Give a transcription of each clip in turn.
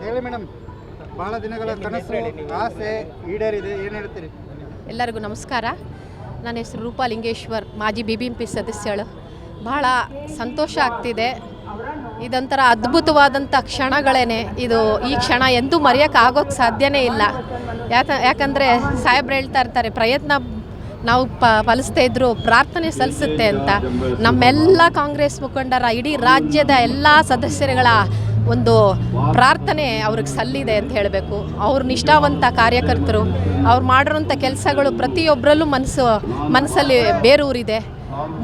ಹೇಳಿ ಮೇಡಮ್, ಬಹಳ ದಿನಗಳ ಕನಸು ಆಸೆ ಈಡೇರಿದೆ, ಏನು ಹೇಳ್ತೀರಿ? ಎಲ್ಲರಿಗೂ ನಮಸ್ಕಾರ. ನನ್ನ ಹೆಸರು ರೂಪಾ ಲಿಂಗೇಶ್ವರ್, ಮಾಜಿ BBMP ಸದಸ್ಯಳು. ಬಹಳ ಸಂತೋಷ ಆಗ್ತಿದೆ. ಇದೊಂಥರ ಅದ್ಭುತವಾದಂಥ ಕ್ಷಣಗಳೇನೆ. ಈ ಕ್ಷಣ ಎಂದೂ ಮರೆಯೋಕ್ಕಾಗೋಕ್ಕೆ ಸಾಧ್ಯನೇ ಇಲ್ಲ. ಯಾಕಂದರೆ ಸಾಹೇಬ್ರು ಹೇಳ್ತಾ ಇರ್ತಾರೆ, ಪ್ರಯತ್ನ ನಾವು ಫಲಿಸ್ತಾ ಇದ್ದರೂ ಪ್ರಾರ್ಥನೆ ಸಲ್ಲಿಸುತ್ತೆ ಅಂತ. ನಮ್ಮೆಲ್ಲ ಕಾಂಗ್ರೆಸ್ ಮುಖಂಡರ, ಇಡೀ ರಾಜ್ಯದ ಎಲ್ಲ ಸದಸ್ಯರುಗಳ ಒಂದು ಪ್ರಾರ್ಥನೆ ಅವ್ರಿಗೆ ಸಲ್ಲಿದೆ ಅಂತ ಹೇಳಬೇಕು. ಅವ್ರು ನಿಷ್ಠಾವಂತ ಕಾರ್ಯಕರ್ತರು. ಅವ್ರು ಮಾಡಿರೋಂಥ ಕೆಲಸಗಳು ಪ್ರತಿಯೊಬ್ಬರಲ್ಲೂ ಮನಸ್ಸಲ್ಲಿ ಬೇರೂರಿದೆ.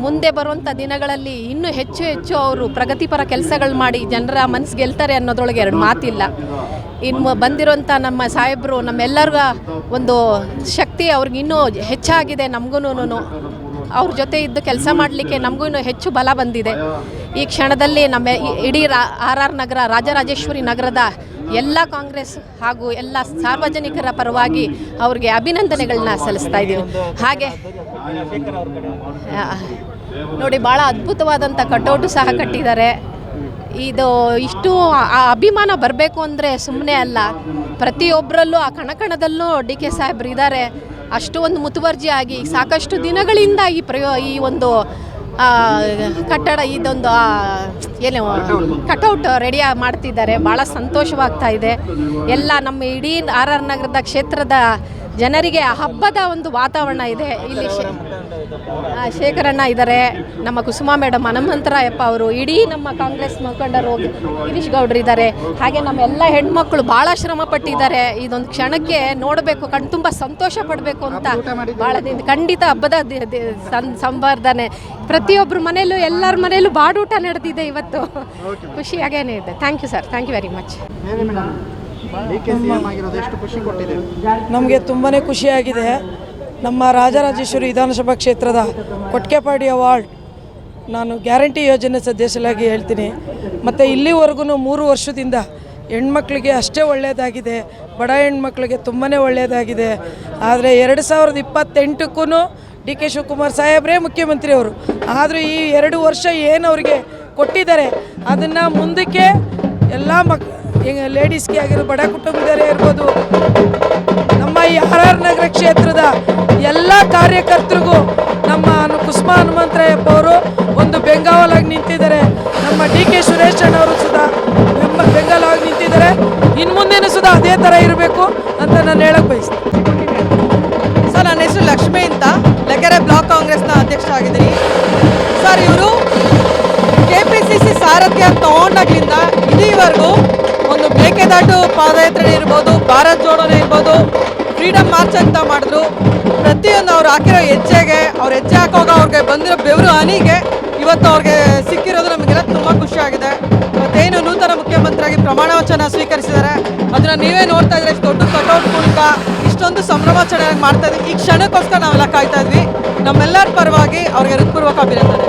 ಮುಂದೆ ಬರುವಂಥ ದಿನಗಳಲ್ಲಿ ಇನ್ನೂ ಹೆಚ್ಚು ಅವರು ಪ್ರಗತಿಪರ ಕೆಲಸಗಳು ಮಾಡಿ ಜನರ ಮನಸ್ಸು ಗೆಲ್ತಾರೆ ಅನ್ನೋದ್ರೊಳಗೆ ಎರಡು ಮಾತಿಲ್ಲ. ಇನ್ನು ಬಂದಿರೋಂಥ ನಮ್ಮ ಸಾಹೇಬರು ನಮ್ಮೆಲ್ಲರಿಗೂ ಒಂದು ಶಕ್ತಿ ಅವ್ರಿಗೆ ಇನ್ನೂ ಹೆಚ್ಚಾಗಿದೆ. ನಮಗೂ ಅವ್ರ ಜೊತೆ ಇದ್ದು ಕೆಲಸ ಮಾಡಲಿಕ್ಕೆ ನಮಗೂ ಇನ್ನೂ ಹೆಚ್ಚು ಬಲ ಬಂದಿದೆ. ಈ ಕ್ಷಣದಲ್ಲಿ ನಮ್ಮ ಇಡೀ RR ನಗರ, ರಾಜರಾಜೇಶ್ವರಿ ನಗರದ ಎಲ್ಲ ಕಾಂಗ್ರೆಸ್ ಹಾಗೂ ಎಲ್ಲ ಸಾರ್ವಜನಿಕರ ಪರವಾಗಿ ಅವ್ರಿಗೆ ಅಭಿನಂದನೆಗಳನ್ನ ಸಲ್ಲಿಸ್ತಾ ಇದ್ದೀವಿ. ಹಾಗೆ ನೋಡಿ, ಭಾಳ ಅದ್ಭುತವಾದಂಥ ಕಟೌಟು ಸಹ ಕಟ್ಟಿದ್ದಾರೆ. ಇಷ್ಟು ಅಭಿಮಾನ ಬರಬೇಕು ಅಂದರೆ ಸುಮ್ಮನೆ ಅಲ್ಲ. ಪ್ರತಿಯೊಬ್ಬರಲ್ಲೂ ಆ ಕಣಕಣದಲ್ಲೂ DK ಸಾಹೇಬ್ರು ಇದ್ದಾರೆ. ಅಷ್ಟು ಒಂದು ಮುತುವರ್ಜಿಯಾಗಿ ಸಾಕಷ್ಟು ದಿನಗಳಿಂದ ಈ ಒಂದು ಕಟ್ಟಡ, ಇದೊಂದು ಕಟೌಟ್ ರೆಡಿ ಮಾಡ್ತಿದ್ದಾರೆ. ಭಾಳ ಸಂತೋಷವಾಗ್ತಾ ಇದೆ. ಎಲ್ಲ ನಮ್ಮ ಇಡೀ RR ನಗರದ ಕ್ಷೇತ್ರದ ಜನರಿಗೆ ಹಬ್ಬದ ಒಂದು ವಾತಾವರಣ ಇದೆ. ಇಲ್ಲಿ ಶೇಖರಣ್ಣ ಇದ್ದಾರೆ, ನಮ್ಮ ಕುಸುಮಾ ಮೇಡಮ್, ಹನುಮಂತರಾಯಪ್ಪ ಅವರು, ಇಡೀ ನಮ್ಮ ಕಾಂಗ್ರೆಸ್ ಮುಖಂಡರು ಗಿರೀಶ್ ಗೌಡ್ರು ಇದ್ದಾರೆ. ಹಾಗೆ ನಮ್ಮ ಎಲ್ಲ ಹೆಣ್ಮಕ್ಳು ಭಾಳ ಶ್ರಮ ಪಟ್ಟಿದ್ದಾರೆ. ಇದೊಂದು ಕ್ಷಣಕ್ಕೆ ನೋಡಬೇಕು, ಕಣ್ತುಂಬ ಸಂತೋಷ ಪಡಬೇಕು ಅಂತ ಭಾಳ ಖಂಡಿತ ಹಬ್ಬದ ಸಂವರ್ಧನೆ. ಪ್ರತಿಯೊಬ್ಬರ ಮನೆಯಲ್ಲೂ, ಎಲ್ಲರ ಮನೆಯಲ್ಲೂ ಬಾಡೂಟ ನಡೆದಿದೆ ಇವತ್ತು. ಖುಷಿಯಾಗೇನೆ ಇದೆ. Thank you sir, thank you very much. ನಮಗೆ ತುಂಬಾ ಖುಷಿಯಾಗಿದೆ. ನಮ್ಮ ರಾಜರಾಜೇಶ್ವರಿ ವಿಧಾನಸಭಾ ಕ್ಷೇತ್ರದ ಕೊಟ್ಕೆಪಾಡಿಯ ವಾರ್ಡ್ ನಾನು ಗ್ಯಾರಂಟಿ ಯೋಜನೆ ಸದಸ್ಯರಾಗಿ ಹೇಳ್ತೀನಿ. ಮತ್ತು ಇಲ್ಲಿವರೆಗೂ 3 ವರ್ಷದಿಂದ ಹೆಣ್ಮಕ್ಳಿಗೆ ಅಷ್ಟೇ ಒಳ್ಳೆಯದಾಗಿದೆ, ಬಡ ಹೆಣ್ಮಕ್ಳಿಗೆ ತುಂಬಾ ಒಳ್ಳೆಯದಾಗಿದೆ. ಆದರೆ 2028ಕ್ಕೂ DK ಶಿವಕುಮಾರ್ ಸಾಹೇಬ್ರೇ ಮುಖ್ಯಮಂತ್ರಿಯವರು. ಆದರೂ ಈ 2 ವರ್ಷ ಏನು ಅವರಿಗೆ ಕೊಟ್ಟಿದ್ದಾರೆ ಅದನ್ನು ಮುಂದಕ್ಕೆ ಎಲ್ಲ ಲೇಡೀಸ್ಗೆ ಆಗಿರ್ಬೋದು, ಬಡ ಕುಟುಂಬದವರೇ ಇರ್ಬೋದು, ನಮ್ಮ ಈ RR ನಗರ ಕ್ಷೇತ್ರದ ಎಲ್ಲ ಕಾರ್ಯಕರ್ತರಿಗೂ ನಮ್ಮ ಕುಸುಮಾ ಹನುಮಂತರಾಯಪ್ಪ ಅವರು ಒಂದು ಬೆಂಗಾವಲಾಗಿ ನಿಂತಿದ್ದಾರೆ. ನಮ್ಮ DK ಸುರೇಶ್ ಅಣ್ಣವರು ಸುಧಾ ಬೆಂಗಾವಲಾಗಿ ನಿಂತಿದ್ದಾರೆ. ಇನ್ನು ಮುಂದೇನೂ ಸುಧಾ ಅದೇ ಥರ ಇರಬೇಕು ಅಂತ ನಾನು ಹೇಳಕ್ಕೆ ಬಯಸ್ತೀನಿ. ಸರ್, ನನ್ನ ಹೆಸರು ಲಕ್ಷ್ಮಿ ಅಂತ, ಲೆಕೆರೆ ಬ್ಲಾಕ್ ಕಾಂಗ್ರೆಸ್ನ ಅಧ್ಯಕ್ಷ ಆಗಿದ್ದೀನಿ. ಸರ್, ಇವರು KPCC ಸಾರಥ್ಯ ತಗೊಂಡಾಗ್ಲಿಂದ ಇಲ್ಲಿವರೆಗೂ ಒಂದು ಮೇಕೆದಾಟು ಪಾದಯಾತ್ರೆ ಇರ್ಬೋದು, ಭಾರತ್ ಜೋಡೋನೇ ಇರ್ಬೋದು, ಫ್ರೀಡಮ್ ಮಾರ್ಚ್ ಅಂತ ಮಾಡಿದ್ರು. ಪ್ರತಿಯೊಂದು ಅವ್ರು ಹಾಕಿರೋ ಹೆಜ್ಜೆಗೆ, ಅವ್ರು ಹೆಜ್ಜೆ ಹಾಕುವಾಗ ಅವ್ರಿಗೆ ಬಂದಿರೋ ಬೆವರು ಹನಿಗೆ ಇವತ್ತು ಅವ್ರಿಗೆ ಸಿಕ್ಕಿರೋದು ನಮಗೆಲ್ಲ ತುಂಬ ಖುಷಿಯಾಗಿದೆ. ಮತ್ತೇನು ನೂತನ ಮುಖ್ಯಮಂತ್ರಿಯಾಗಿ ಪ್ರಮಾಣ ವಚನ ಸ್ವೀಕರಿಸಿದ್ದಾರೆ, ಅದನ್ನು ನೀವೇ ನೋಡ್ತಾ ಇದ್ರೆ ದೊಡ್ಡ ಕಟೌಟ್ ಮೂಲಕ ಇಷ್ಟೊಂದು ಸಂಭ್ರಮಾಚರಣೆ ಮಾಡ್ತಾ ಇದ್ವಿ. ಈ ಕ್ಷಣಕ್ಕೋಸ್ಕರ ನಾವೆಲ್ಲ ಕಾಯ್ತಾ ಇದ್ವಿ. ನಮ್ಮೆಲ್ಲರ ಪರವಾಗಿ ಅವ್ರಿಗೆ ಹೃತ್ಪೂರ್ವಕ ಅಭಿನಂದನೆ.